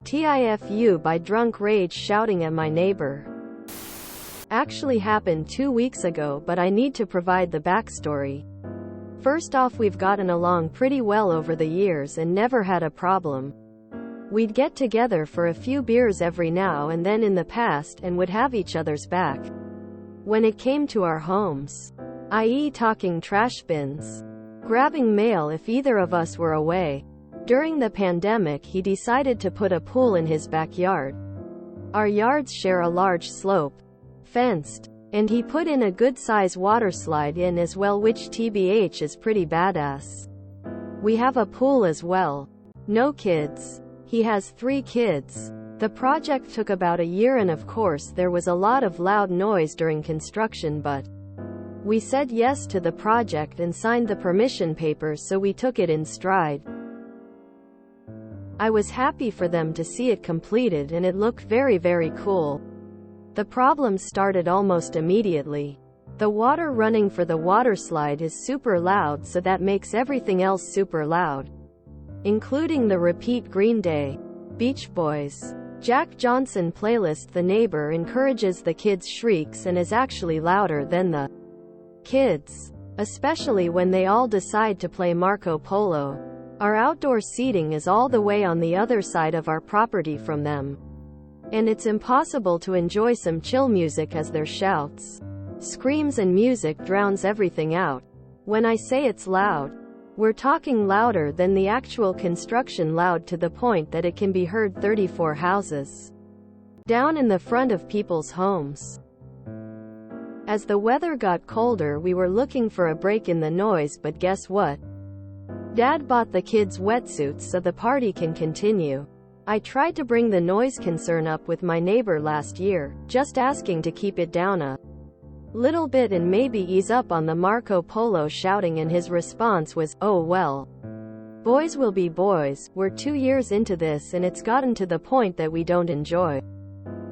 TIFU by Drunk Rage shouting at my neighbor. Actually happened 2 weeks ago, but I need to provide the backstory. First off, we've gotten along pretty well over the years and never had a problem. We'd get together for a few beers every now and then in the past and would have each other's back when it came to our homes, i.e. talking trash bins, grabbing mail if either of us were away. During the pandemic, he decided to put a pool in his backyard. Our yards share a large slope, fenced, and he put in a good-size water slide in as well, which TBH is pretty badass. We have a pool as well. No kids. He has 3 kids. The project took about a year, and of course there was a lot of loud noise during construction, but we said yes to the project and signed the permission papers, so we took it in stride. I was happy for them to see it completed, and it looked very, very cool. The problems started almost immediately. The water running for the water slide is super loud, so that makes everything else super loud, including the repeat Green Day, Beach Boys, Jack Johnson playlist. The neighbor encourages the kids' shrieks and is actually louder than the kids, especially when they all decide to play Marco Polo. Our outdoor seating is all the way on the other side of our property from them, and it's impossible to enjoy some chill music as their shouts, screams and music drowns everything out. When I say it's loud, we're talking louder than the actual construction, loud to the point that it can be heard 34 houses down in the front of people's homes. As the weather got colder, we were looking for a break in the noise, but guess what? Dad bought the kids wetsuits so the party can continue. I tried to bring the noise concern up with my neighbor last year, just asking to keep it down a little bit and maybe ease up on the Marco Polo shouting, and his response was, "Oh well. Boys will be boys." We're 2 years into this, and it's gotten to the point that we don't enjoy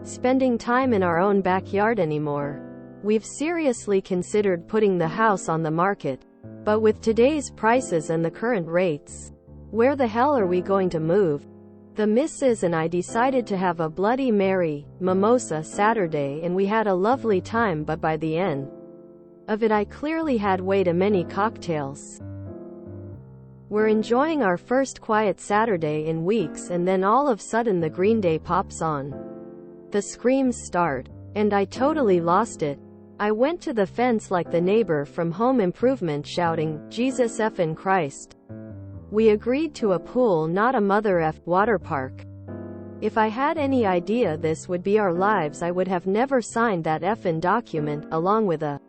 spending time in our own backyard anymore. We've seriously considered putting the house on the market, but with today's prices and the current rates, where the hell are we going to move? The missus and I decided to have a Bloody Mary, mimosa Saturday, and we had a lovely time, but by the end of it I clearly had way too many cocktails. We're enjoying our first quiet Saturday in weeks, and then all of a sudden the Green Day pops on. The screams start, and I totally lost it. I went to the fence like the neighbor from Home Improvement, shouting, "Jesus effing Christ." We agreed to a pool, not a mother F water park. If I had any idea this would be our lives, I would have never signed that effing document, along with a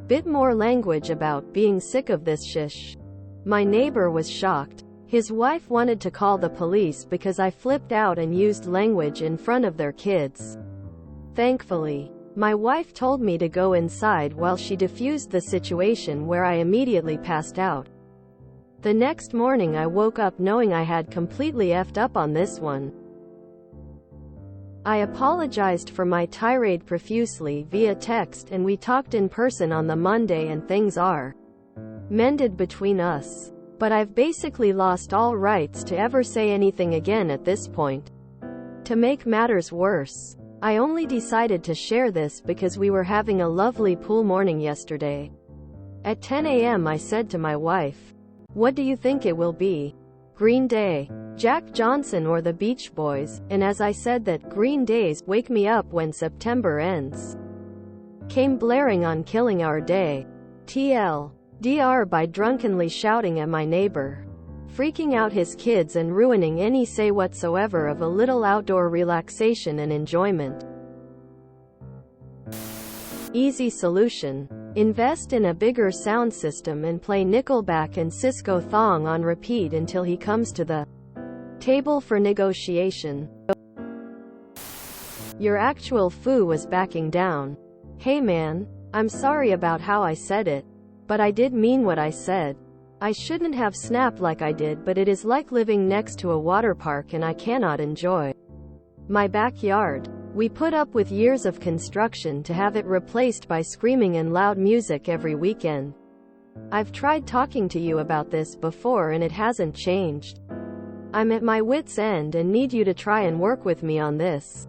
bit more language about being sick of this shish. My neighbor was shocked. His wife wanted to call the police because I flipped out and used language in front of their kids. Thankfully, my wife told me to go inside while she diffused the situation, where I immediately passed out. The next morning I woke up knowing I had completely effed up on this one. I apologized for my tirade profusely via text, and we talked in person on the Monday, and things are mended between us. But I've basically lost all rights to ever say anything again at this point. To make matters worse, I only decided to share this because we were having a lovely pool morning yesterday. At 10 a.m. I said to my wife, "What do you think it will be? Green Day, Jack Johnson, or the Beach Boys?" And as I said that, Green Day's "Wake Me Up When September Ends" came blaring on, killing our day. TLDR by drunkenly shouting at my neighbor, freaking out his kids and ruining any say whatsoever of a little outdoor relaxation and enjoyment. Easy solution. Invest in a bigger sound system and play Nickelback and Cisco Thong on repeat until he comes to the table for negotiation. Your actual foo was backing down. Hey man, I'm sorry about how I said it, but I did mean what I said. I shouldn't have snapped like I did, but it is like living next to a water park and I cannot enjoy my backyard. We put up with years of construction to have it replaced by screaming and loud music every weekend. I've tried talking to you about this before and it hasn't changed. I'm at my wit's end and need you to try and work with me on this.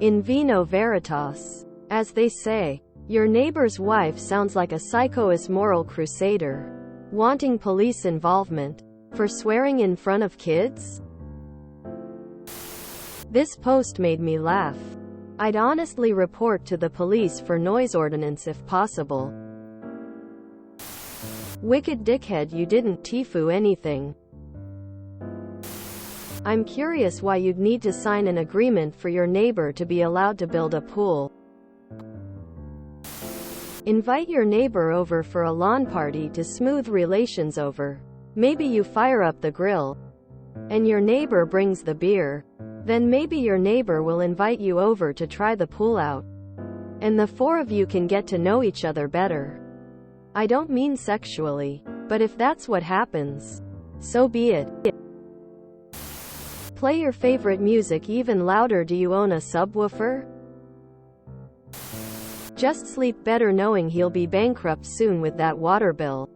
In vino veritas. As they say. Your neighbor's wife sounds like a psychoist moral crusader. Wanting police involvement. For swearing in front of kids? This post made me laugh. I'd honestly report to the police for noise ordinance if possible. Wicked dickhead, you didn't TIFU anything. I'm curious why you'd need to sign an agreement for your neighbor to be allowed to build a pool. Invite your neighbor over for a lawn party to smooth relations over. Maybe you fire up the grill. And your neighbor brings the beer. Then maybe your neighbor will invite you over to try the pool out. And the four of you can get to know each other better. I don't mean sexually. But if that's what happens, so be it. Play your favorite music even louder. Do you own a subwoofer? Just sleep better knowing he'll be bankrupt soon with that water bill.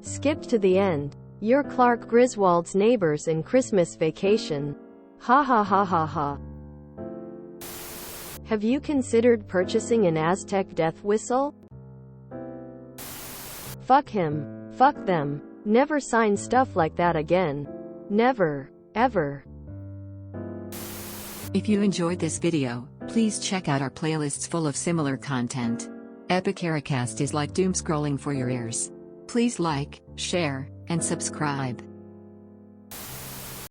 Skipped to the end. You're Clark Griswold's neighbors in Christmas Vacation. Ha ha ha ha ha. Have you considered purchasing an Aztec death whistle? Fuck him. Fuck them. Never sign stuff like that again. Never. Ever. If you enjoyed this video, please check out our playlists full of similar content. Epicaricast is like doom scrolling for your ears. Please like, share, and subscribe.